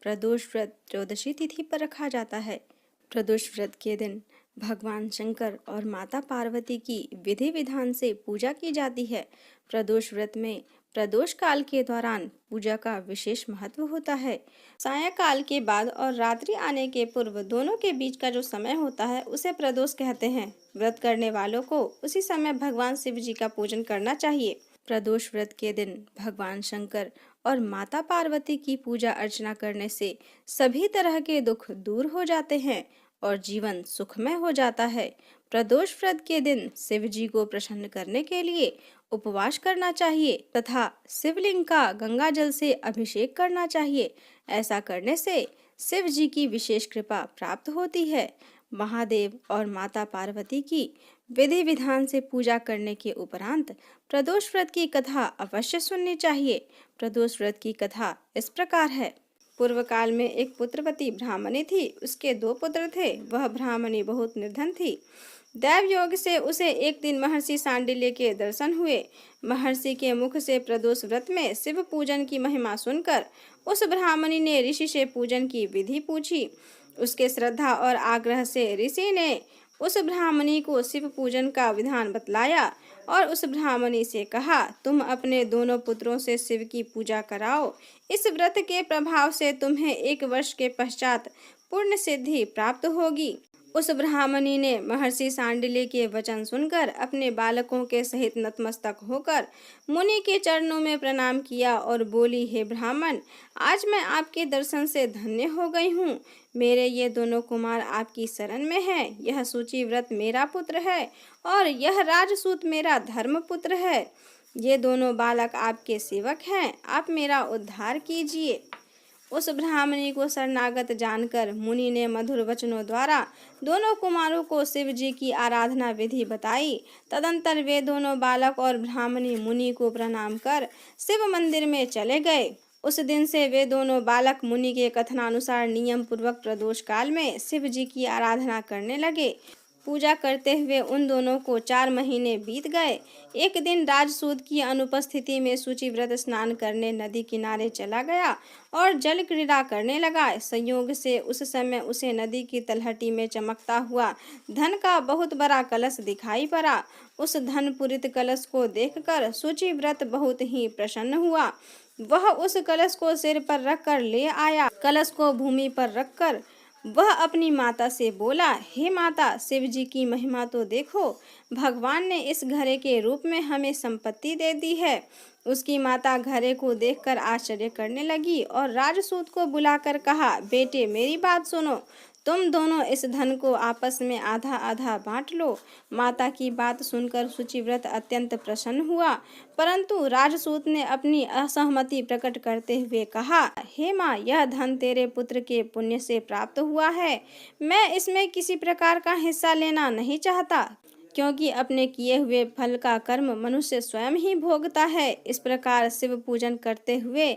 प्रदोष व्रत त्रयोदशी तिथि पर रखा जाता है। प्रदोष व्रत के दिन भगवान शंकर और माता पार्वती की विधि विधान से पूजा की जाती है। प्रदोष व्रत में प्रदोष काल के दौरान पूजा का विशेष महत्व होता है। सायंकाल के बाद और रात्रि आने के पूर्व दोनों के बीच का जो समय होता है उसे प्रदोष कहते हैं। व्रत करने वालों को उसी समय भगवान शिव जी का पूजन करना चाहिए। प्रदोष व्रत के दिन भगवान शंकर और माता पार्वती की पूजा अर्चना करने से सभी तरह के दुख दूर हो जाते हैं और जीवन सुखमय हो जाता है। प्रदोष व्रत के दिन शिव जी को प्रसन्न करने के लिए उपवास करना चाहिए तथा शिवलिंग का गंगा जल से अभिषेक करना चाहिए। ऐसा करने से शिव जी की विशेष कृपा प्राप्त होती है। महादेव और माता पार्वती की विधि विधान से पूजा करने के उपरांत प्रदोष व्रत की कथा अवश्य सुननी चाहिए। प्रदोष व्रत की कथा इस प्रकार है। पूर्व काल में एक पुत्रवती ब्राह्मणी थी। उसके 2 पुत्र थे। वह ब्राह्मणी बहुत निर्धन थी। दैव योग से उसे एक दिन महर्षि सांडिल्य के दर्शन हुए। महर्षि के मुख से प्रदोष व्रत में शिव पूजन की महिमा सुनकर उस ब्राह्मणी ने ऋषि से पूजन की विधि पूछी। उसके श्रद्धा और आग्रह से ऋषि ने उस ब्राह्मणी को शिव पूजन का विधान बतलाया और उस ब्राह्मणी से कहा, तुम अपने दोनों पुत्रों से शिव की पूजा कराओ। इस व्रत के प्रभाव से तुम्हें 1 वर्ष के पश्चात पूर्ण सिद्धि प्राप्त होगी। उस ब्राह्मणी ने महर्षि सांडिल्य के वचन सुनकर अपने बालकों के सहित नतमस्तक होकर मुनि के चरणों में प्रणाम किया और बोली, हे ब्राह्मण, आज मैं आपके दर्शन से धन्य हो गई हूँ। मेरे ये दोनों कुमार आपकी शरण में हैं। यह सूचिव्रत मेरा पुत्र है और यह राजसूत मेरा धर्मपुत्र है। ये दोनों बालक आपके सेवक हैं। आप मेरा उद्धार कीजिए। उस ब्राह्मणी को शरणागत जानकर मुनि ने मधुर वचनों द्वारा दोनों कुमारों को शिव जी की आराधना विधि बताई। तदंतर वे दोनों बालक और ब्राह्मणी मुनि को प्रणाम कर शिव मंदिर में चले गए। उस दिन से वे दोनों बालक मुनि के कथनानुसार नियम पूर्वक प्रदोष काल में शिव जी की आराधना करने लगे। पूजा करते हुए उन दोनों को 4 महीने बीत गए। एक दिन राजसूत की अनुपस्थिति में सूचिव्रत स्नान करने नदी किनारे चला गया और जल क्रीड़ा करने लगा। संयोग से उस समय उसे नदी की तलहटी में चमकता हुआ धन का बहुत बड़ा कलश दिखाई पड़ा। उस धन पूरित कलश को देखकर सूचिव्रत बहुत ही प्रसन्न हुआ। वह उस कलश को सिर पर रखकर ले आया। कलश को भूमि पर रखकर वह अपनी माता से बोला, हे माता, शिव जी की महिमा तो देखो। भगवान ने इस घड़े के रूप में हमें संपत्ति दे दी है। उसकी माता घड़े को देखकर आश्चर्य करने लगी और राजसूत को बुलाकर कहा, बेटे, मेरी बात सुनो। तुम दोनों इस धन को आपस में आधा आधा बांट लो। माता की बात सुनकर सूचिव्रत अत्यंत प्रसन्न हुआ, परंतु राजसूत ने अपनी असहमति प्रकट करते हुए कहा, हे माँ, यह धन तेरे पुत्र के पुण्य से प्राप्त हुआ है। मैं इसमें किसी प्रकार का हिस्सा लेना नहीं चाहता, क्योंकि अपने किए हुए फल का कर्म मनुष्य स्वयं ही भोगता है। इस प्रकार शिव पूजन करते हुए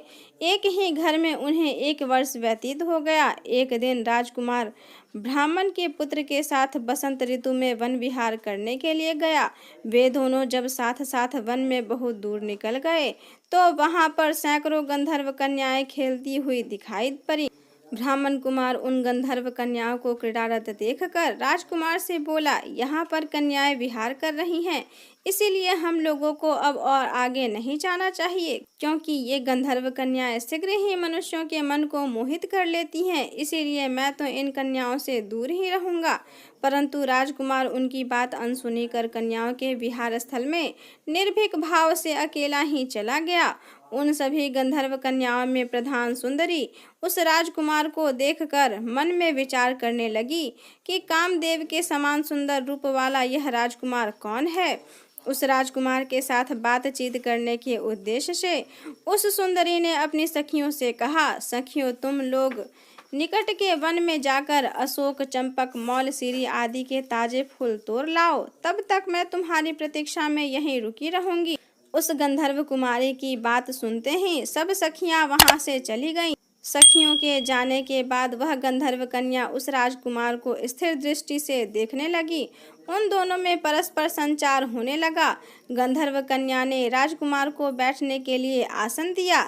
एक ही घर में उन्हें 1 वर्ष व्यतीत हो गया। एक दिन राजकुमार ब्राह्मण के पुत्र के साथ बसंत ऋतु में वन विहार करने के लिए गया। वे दोनों जब साथ साथ वन में बहुत दूर निकल गए तो वहां पर सैकड़ों गंधर्व कन्याएं खेलती हुई दिखाई पड़ी। ब्राह्मण कुमार उन गंधर्व कन्याओं को क्रीड़ारत देखकर राजकुमार से बोला, यहाँ पर कन्याएं विहार कर रही हैं, इसीलिए हम लोगों को अब और आगे नहीं जाना चाहिए, क्योंकि ये गंधर्व कन्याएं शीघ्र ही मनुष्यों के मन को मोहित कर लेती हैं। इसीलिए मैं तो इन कन्याओं से दूर ही रहूंगा। परंतु राजकुमार उनकी बात अनसुनी कर कन्याओं के विहार स्थल में निर्भीक भाव से अकेला ही चला गया। उन सभी गंधर्व कन्याओं में प्रधान सुंदरी उस राजकुमार को देखकर मन में विचार करने लगी कि कामदेव के समान सुंदर रूप वाला यह राजकुमार कौन है। उस राजकुमार के साथ बातचीत करने के उद्देश्य से उस सुंदरी ने अपनी सखियों से कहा, सखियों, तुम लोग निकट के वन में जाकर अशोक, चंपक, मौलसीरी आदि के ताजे फूल तोड़ लाओ। तब तक मैं तुम्हारी प्रतीक्षा में यहीं रुकी रहूंगी। उस गंधर्व कुमारी की बात सुनते ही सब सखियां वहां से चली गईं। सखियों के जाने के बाद वह गंधर्व कन्या उस राजकुमार को स्थिर दृष्टि से देखने लगी। उन दोनों में परस्पर संचार होने लगा। गंधर्व कन्या ने राजकुमार को बैठने के लिए आसन दिया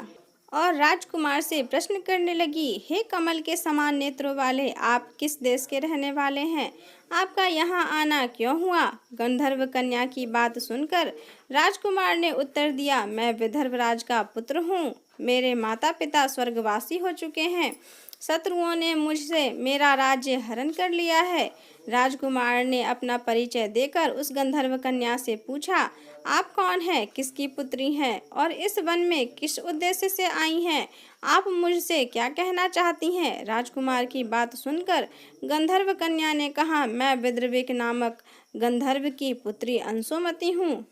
और राजकुमार से प्रश्न करने लगी, हे कमल के समान नेत्रों वाले, आप किस देश के रहने वाले हैं? आपका यहाँ आना क्यों हुआ? गंधर्व कन्या की बात सुनकर राजकुमार ने उत्तर दिया, मैं विदर्भ राज का पुत्र हूँ। मेरे माता पिता स्वर्गवासी हो चुके हैं। शत्रुओं ने मुझसे मेरा राज्य हरण कर लिया है। राजकुमार ने अपना परिचय देकर उस गंधर्व कन्या से पूछा, आप कौन हैं, किसकी पुत्री हैं और इस वन में किस उद्देश्य से आई हैं? आप मुझसे क्या कहना चाहती हैं? राजकुमार की बात सुनकर गंधर्व कन्या ने कहा, मैं विद्रविक नामक गंधर्व की पुत्री अंशुमति हूँ।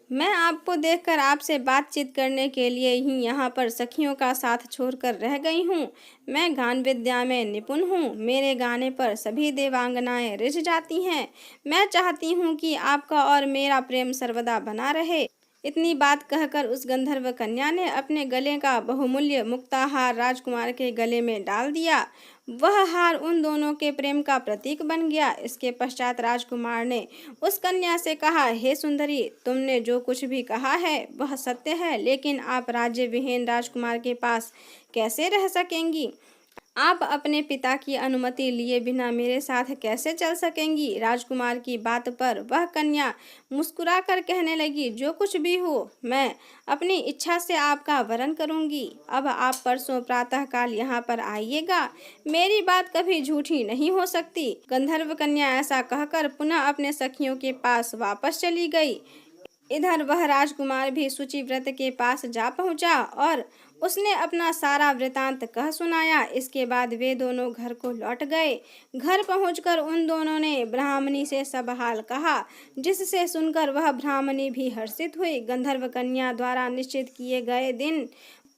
मैं आपको देखकर आपसे बातचीत करने के लिए ही यहाँ पर सखियों का साथ छोड़कर रह गई हूँ। मैं गान विद्या में निपुण हूँ। मेरे गाने पर सभी देवांगनाएं रिझ जाती हैं। मैं चाहती हूँ कि आपका और मेरा प्रेम सर्वदा बना रहे। इतनी बात कहकर उस गंधर्व कन्या ने अपने गले का बहुमूल्य मुक्ताहार राजकुमार के गले में डाल दिया। वह हार उन दोनों के प्रेम का प्रतीक बन गया। इसके पश्चात राजकुमार ने उस कन्या से कहा, हे सुंदरी, तुमने जो कुछ भी कहा है वह सत्य है, लेकिन आप राज्य विहीन राजकुमार के पास कैसे रह सकेंगी? आप अपने पिता की अनुमति लिए बिना मेरे साथ कैसे चल सकेंगी? राजकुमार की बात पर वह कन्या मुस्कुराकर कहने लगी, जो कुछ भी हो, मैं अपनी इच्छा से आपका वरण करूंगी। अब आप परसों प्रातःकाल यहाँ पर आइएगा। मेरी बात कभी झूठी नहीं हो सकती। गंधर्व कन्या ऐसा कहकर पुनः अपने सखियों के पास वापस चली गई। इधर वह राजकुमार भी शुचिव्रत के पास जा पहुंचा और उसने अपना सारा वृतांत कह सुनाया। इसके बाद वे दोनों घर को लौट गए। घर पहुंचकर उन दोनों ने ब्राह्मणी से सब हाल कहा, जिससे सुनकर वह ब्राह्मणी भी हर्षित हुई। गंधर्व कन्या द्वारा निश्चित किए गए दिन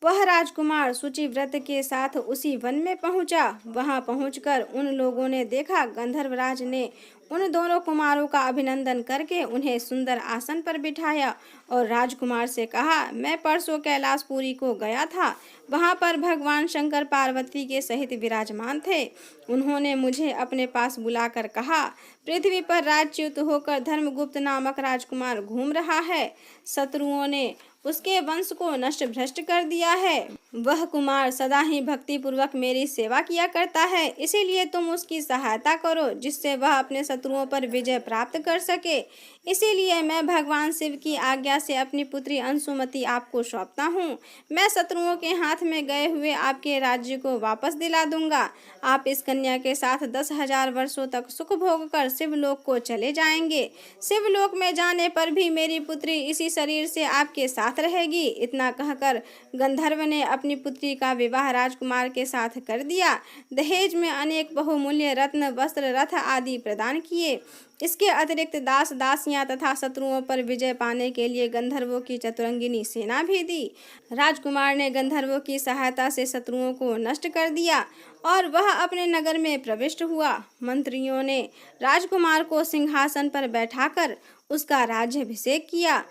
वह राजकुमार शुचिव्रत के साथ उसी वन में पहुंचा। वहां पहुंचकर उन लोगों ने देखा, गंधर्वराज ने उन दोनों कुमारों का अभिनंदन करके उन्हें सुंदर आसन पर बिठाया और राजकुमार से कहा, मैं परसों कैलाशपुरी को गया था। वहां पर भगवान शंकर पार्वती के सहित विराजमान थे। उन्होंने मुझे अपने पास बुलाकर कहा, पृथ्वी पर राज्यच्युत होकर धर्मगुप्त नामक राजकुमार घूम रहा है। शत्रुओं ने उसके वंश को नष्ट भ्रष्ट कर दिया है। वह कुमार सदा ही भक्ति पूर्वक मेरी सेवा किया करता है, इसीलिए तुम उसकी सहायता करो, जिससे वह अपने शत्रुओं पर विजय प्राप्त कर सके। इसीलिए मैं भगवान शिव की आज्ञा से अपनी पुत्री अंशुमति आपको सौंपता हूँ। मैं शत्रुओं के हाथ में गए हुए आपके राज्य को वापस दिला दूंगा। आप इस कन्या के साथ 10,000 वर्षों तक सुख भोग कर शिवलोक को चले जाएंगे। शिवलोक में जाने पर भी मेरी पुत्री इसी शरीर से आपके साथ रहेगी। इतना कहकर गंधर्व ने अपनी पुत्री का विवाह राजकुमार के साथ कर दिया। दहेज में अनेक बहुमूल्य रत्न, वस्त्र, रथ आदि प्रदान किए। इसके अतिरिक्त दास दासियां तथा शत्रुओं पर विजय पाने के लिए गंधर्वों की चतुरंगिनी सेना भी दी। राजकुमार ने गंधर्वों की सहायता से शत्रुओं को नष्ट कर दिया और वह अपने नगर में प्रविष्ट हुआ। मंत्रियों ने राजकुमार को सिंहासन पर बैठाकर उसका राज्याभिषेक किया।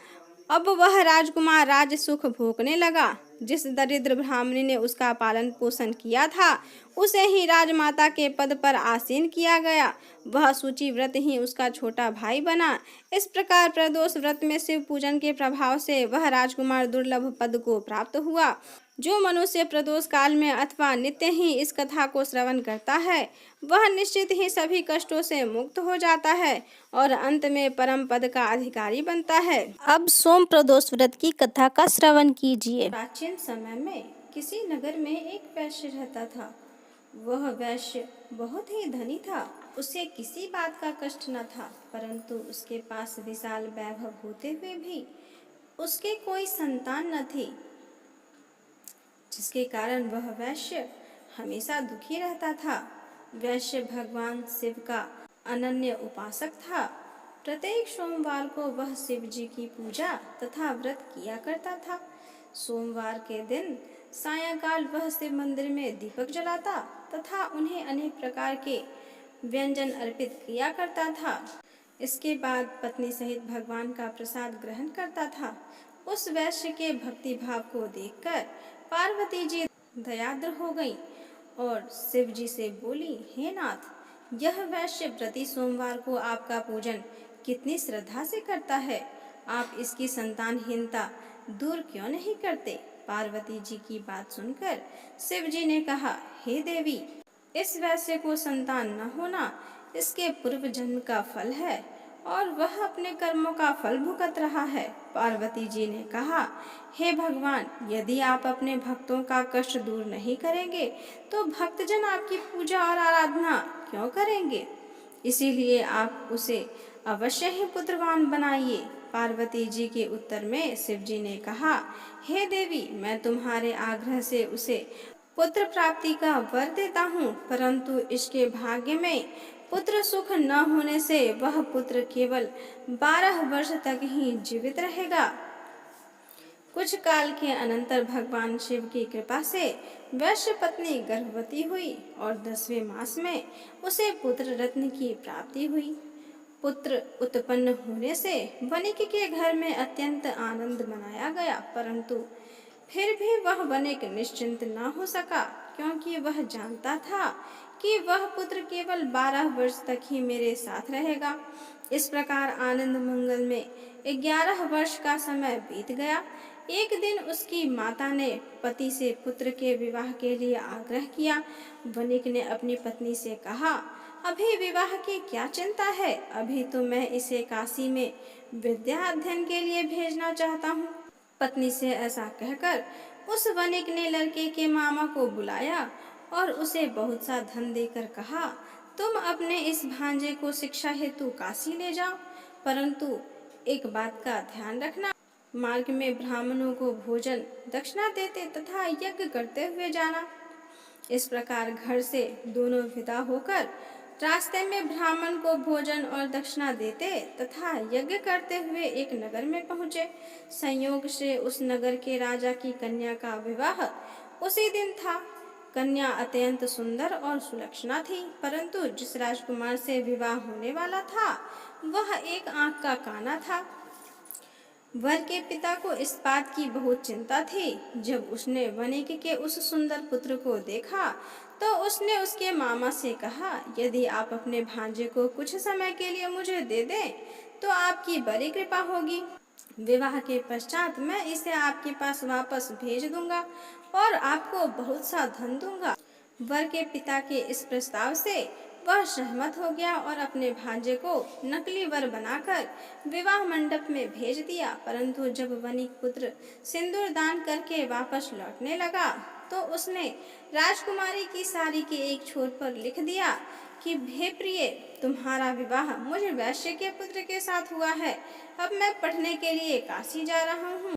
अब वह राजकुमार राज सुख भोगने लगा। जिस दरिद्र ब्राह्मणी ने उसका पालन पोषण किया था, उसे ही राजमाता के पद पर आसीन किया गया। वह शुचिव्रत ही उसका छोटा भाई बना। इस प्रकार प्रदोष व्रत में शिव पूजन के प्रभाव से वह राजकुमार दुर्लभ पद को प्राप्त हुआ। जो मनुष्य प्रदोष काल में अथवा नित्य ही इस कथा को श्रवण करता है, वह निश्चित ही सभी कष्टों से मुक्त हो जाता है और अंत में परम पद का अधिकारी बनता है। अब सोम प्रदोष व्रत की कथा का श्रवण कीजिए। प्राचीन समय में किसी नगर में एक वैश्य रहता था। वह वैश्य बहुत ही धनी था। उसे किसी बात का कष्ट न था, परंतु उसके पास विशाल वैभव होते हुए भी उसके कोई संतान न थी, जिसके कारण वह वैश्य हमेशा दुखी रहता था। वैश्य भगवान शिव का अनन्य उपासक था। प्रत्येक सोमवार को वह शिव जी की पूजा तथा व्रत किया करता था। सोमवार के दिन सायंकाल वह शिव मंदिर में दीपक जलाता तथा उन्हें अनेक प्रकार के व्यंजन अर्पित किया करता था। इसके बाद पत्नी सहित भगवान का प्रसाद ग्रहण करता था। उस वैश्य के भक्ति भाव को देखकर पार्वती जी दयाद्र हो गईं और शिव जी से बोली, हे नाथ, यह वैश्य प्रति सोमवार को आपका पूजन कितनी श्रद्धा से करता है। आप इसकी संतानहीनता दूर क्यों नहीं करते? पार्वती जी की बात सुनकर शिव जी ने कहा, हे देवी, इस वैश्य को संतान न होना इसके पूर्व जन्म का फल है और वह अपने कर्मों का फल भुगत रहा है। पार्वती जी ने कहा, हे भगवान, यदि आप अपने भक्तों का कष्ट दूर नहीं करेंगे तो भक्तजन आपकी पूजा और आराधना क्यों करेंगे? इसीलिए आप उसे अवश्य ही पुत्रवान बनाइए। पार्वती जी के उत्तर में शिव जी ने कहा, हे देवी, मैं तुम्हारे आग्रह से उसे पुत्र प्राप्ति का वर देता हूँ, परंतु इसके भाग्य में पुत्र सुख न होने से वह पुत्र केवल 12 वर्ष तक ही जीवित रहेगा। कुछ काल के अनंतर भगवान शिव की कृपा से वैश्य पत्नी गर्भवती हुई और 10वें मास में उसे पुत्र रत्न की प्राप्ति हुई। पुत्र उत्पन्न होने से वणिक के घर में अत्यंत आनंद मनाया गया, परंतु फिर भी वह वणिक निश्चिंत न हो सका, क्योंकि वह जानता था कि वह पुत्र केवल 12 वर्ष तक ही मेरे साथ रहेगा। इस प्रकार आनंद मंगल में 11 वर्ष का समय बीत गया। एक दिन उसकी माता ने पति से पुत्र के विवाह के लिए आग्रह किया। वणिक ने अपनी पत्नी से कहा, अभी विवाह की क्या चिंता है? अभी तो मैं इसे काशी में विद्या अध्ययन के लिए भेजना चाहता हूँ। पत्नी से ऐसा कहकर उस वणिक ने लड़के के मामा को बुलाया और उसे बहुत सा धन देकर कहा, तुम अपने इस भांजे को शिक्षा हेतु काशी ले जाओ, परंतु एक बात का ध्यान रखना, मार्ग में ब्राह्मणों को भोजन दक्षिणा देते तथा यज्ञ करते हुए जाना। इस प्रकार घर से दोनों विदा होकर रास्ते में ब्राह्मण को भोजन और दक्षिणा देते तथा यज्ञ करते हुए एक नगर में पहुँचे। संयोग से उस नगर के राजा की कन्या का विवाह उसी दिन था। कन्या अत्यंत सुंदर और सुलक्षणा थी, परंतु जिस राजकुमार से विवाह होने वाला था वह एक आंख का काना था। वर के पिता को इस बात की बहुत चिंता थी। जब उसने वणिक के उस सुंदर पुत्र को देखा तो उसने उसके मामा से कहा, यदि आप अपने भांजे को कुछ समय के लिए मुझे दे दें तो आपकी बड़ी कृपा होगी। विवाह के पश्चात मैं इसे आपके पास वापस भेज दूंगा और आपको बहुत सा धन दूंगा। वर के पिता के इस प्रस्ताव से वह सहमत हो गया और अपने भांजे को नकली वर बनाकर विवाह मंडप में भेज दिया। परंतु जब वणिक पुत्र सिंदूर दान करके वापस लौटने लगा तो उसने राजकुमारी की साड़ी के एक छोर पर लिख दिया कि हे प्रिय, तुम्हारा विवाह मुझे वैश्य के पुत्र के साथ हुआ है। अब मैं पढ़ने के लिए काशी जा रहा हूँ।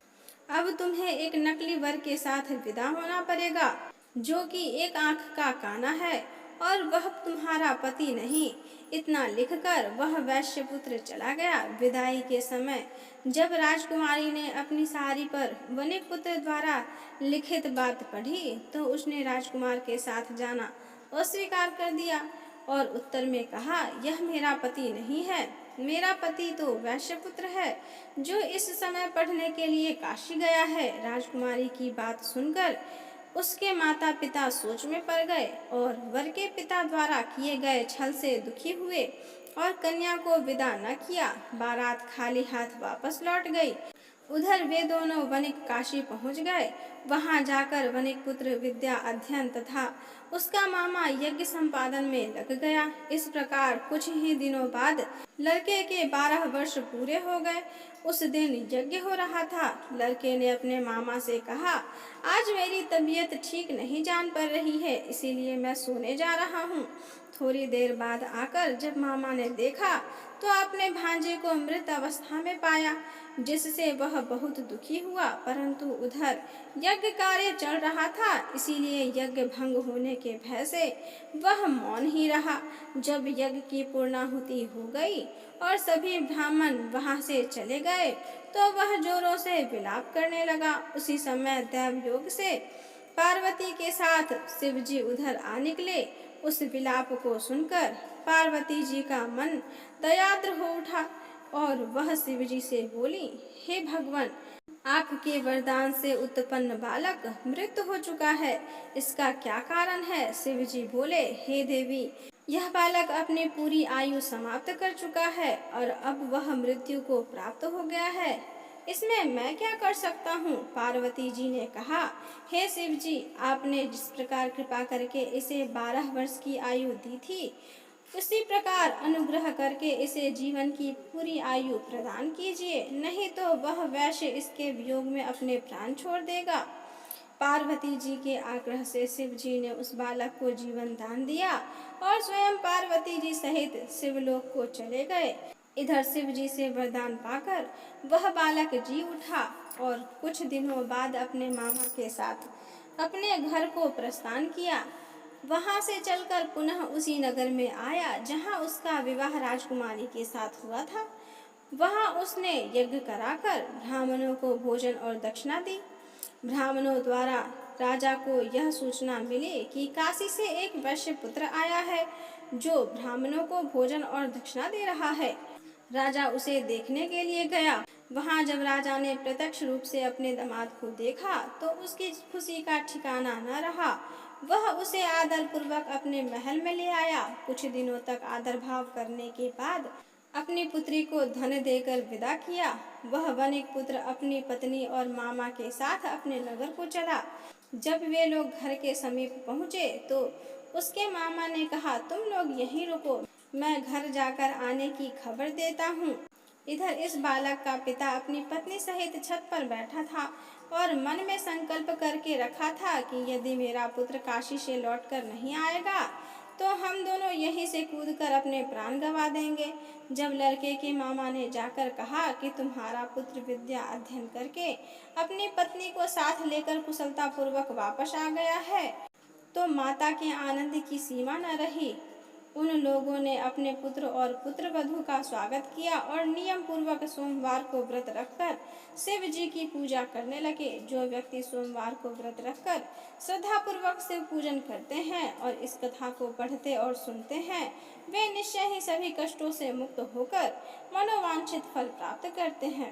अब तुम्हें एक नकली वर के साथ विदा होना पड़ेगा, जो कि एक आंख का काना है और वह तुम्हारा पति नहीं। इतना लिखकर वह वैश्य पुत्र चला गया। विदाई के समय जब राजकुमारी ने अपनी साड़ी पर वणिक पुत्र द्वारा लिखित बात पढ़ी तो उसने राजकुमार के साथ जाना अस्वीकार कर दिया और उत्तर में कहा, यह मेरा पति नहीं है, मेरा पति तो वैश्य पुत्र है जो इस समय पढ़ने के लिए काशी गया है। राजकुमारी की बात सुनकर उसके माता पिता सोच में पड़ गए और वर के पिता द्वारा किए गए छल से दुखी हुए और कन्या को विदा न किया। बारात खाली हाथ वापस लौट गई। उधर वे दोनों वणिक काशी पहुंच गए। वहां जाकर वणिक पुत्र विद्या अध्ययन तथा उसका मामा यज्ञ संपादन में लग गया। इस प्रकार कुछ ही दिनों बाद लड़के के 12 वर्ष पूरे हो गए। उस दिन यज्ञ हो रहा था। लड़के ने अपने मामा से कहा, आज मेरी तबीयत ठीक नहीं जान पड़ रही है, इसीलिए मैं सोने जा रहा हूँ। थोड़ी देर बाद आकर जब मामा ने देखा तो अपने भांजे को मृत अवस्था में पाया, जिससे वह बहुत दुखी हुआ। परंतु उधर यज्ञ कार्य चल रहा था, इसीलिए यज्ञ भंग होने के भय से वह मौन ही रहा। जब यज्ञ की पूर्णाहुति हो गई और सभी ब्राह्मण वहां से चले गए तो वह जोरों से विलाप करने लगा। उसी समय दैव योग से पार्वती के साथ शिव जी उधर आ निकले। उस विलाप को सुनकर पार्वती जी का मन दयाद्र हो उठा और वह शिव जी से बोली, हे भगवान, आपके वरदान से उत्पन्न बालक मृत हो चुका है, इसका क्या कारण है? शिव जी बोले, हे देवी, यह बालक अपनी पूरी आयु समाप्त कर चुका है और अब वह मृत्यु को प्राप्त हो गया है। इसमें मैं क्या कर सकता हूँ? पार्वती जी ने कहा, हे शिव जी, आपने जिस प्रकार कृपा करके इसे 12 वर्ष की आयु दी थी, उसी प्रकार अनुग्रह करके इसे जीवन की पूरी आयु प्रदान कीजिए, नहीं तो वह वैश्य इसके वियोग में अपने प्राण छोड़ देगा। पार्वती जी के आग्रह से शिव जी ने उस बालक को जीवन दान दिया और स्वयं पार्वती जी सहित शिवलोक को चले गए। इधर शिव जी से वरदान पाकर वह बालक जी उठा और कुछ दिनों बाद अपने मामा के साथ अपने घर को प्रस्थान किया। वहां से चलकर पुनः उसी नगर में आया जहां उसका विवाह राजकुमारी के साथ हुआ था। वहां उसने यज्ञ कराकर ब्राह्मणों को भोजन और दक्षिणा दी। ब्राह्मणों द्वारा राजा को यह सूचना मिली कि काशी से एक वैश्य पुत्र आया है जो ब्राह्मणों को भोजन और दक्षिणा दे रहा है। राजा उसे देखने के लिए गया। वहां जब राजा ने प्रत्यक्ष रूप से अपने दामाद को देखा तो उसकी खुशी का ठिकाना न रहा। वह उसे आदर पूर्वक अपने महल में ले आया। कुछ दिनों तक आदर भाव करने के बाद अपनी पुत्री को धन देकर विदा किया। वह वणिक पुत्र अपनी पत्नी और मामा के साथ अपने नगर को चला। जब वे लोग घर के समीप पहुंचे तो उसके मामा ने कहा, तुम लोग यहीं रुको, मैं घर जाकर आने की खबर देता हूँ। इधर इस बालक का पिता अपनी पत्नी सहित छत पर बैठा था और मन में संकल्प करके रखा था कि यदि मेरा पुत्र काशी से लौटकर नहीं आएगा तो हम दोनों यहीं से कूदकर अपने प्राण गंवा देंगे। जब लड़के के मामा ने जाकर कहा कि तुम्हारा पुत्र विद्या अध्ययन करके अपनी पत्नी को साथ लेकर कुशलता पूर्वक वापस आ गया है, तो माता के आनंद की सीमा न रही। उन लोगों ने अपने पुत्र और पुत्रवधू का स्वागत किया और नियम पूर्वक सोमवार को व्रत रखकर शिव जी की पूजा करने लगे। जो व्यक्ति सोमवार को व्रत रखकर श्रद्धा पूर्वक शिव पूजन करते हैं और इस कथा को पढ़ते और सुनते हैं, वे निश्चय ही सभी कष्टों से मुक्त होकर मनोवांछित फल प्राप्त करते हैं।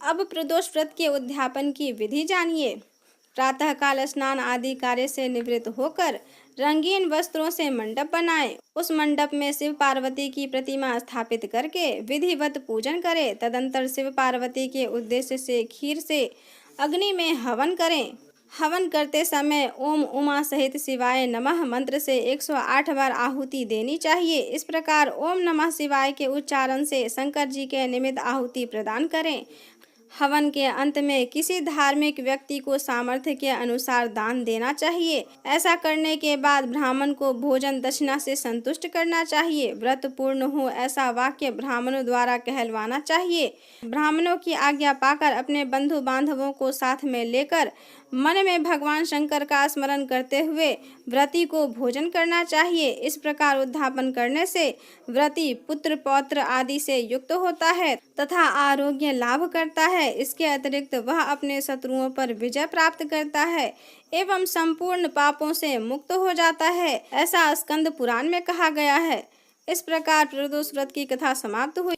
अब प्रदोष व्रत के उद्यापन की विधि जानिए। प्रातःकाल स्नान आदि कार्य से निवृत्त होकर रंगीन वस्त्रों से मंडप बनाएं। उस मंडप में शिव पार्वती की प्रतिमा स्थापित करके विधिवत पूजन करें। तदंतर शिव पार्वती के उद्देश्य से खीर से अग्नि में हवन करें। हवन करते समय ओम उमा सहित शिवाय नमः मंत्र से 108 बार आहुति देनी चाहिए। इस प्रकार ओम नमः शिवाय के उच्चारण से शंकर जी के निमित्त आहुति प्रदान करें। हवन के अंत में किसी धार्मिक व्यक्ति को सामर्थ्य के अनुसार दान देना चाहिए। ऐसा करने के बाद ब्राह्मण को भोजन दक्षिणा से संतुष्ट करना चाहिए। व्रत पूर्ण हो ऐसा वाक्य ब्राह्मणों द्वारा कहलवाना चाहिए। ब्राह्मणों की आज्ञा पाकर अपने बंधु बांधवों को साथ में लेकर मन में भगवान शंकर का स्मरण करते हुए व्रती को भोजन करना चाहिए। इस प्रकार उद्यापन करने से व्रती पुत्र पौत्र आदि से युक्त होता है तथा आरोग्य लाभ करता है। इसके अतिरिक्त वह अपने शत्रुओं पर विजय प्राप्त करता है एवं संपूर्ण पापों से मुक्त हो जाता है। ऐसा स्कंद पुराण में कहा गया है। इस प्रकार प्रदोष व्रत की कथा समाप्त हुई।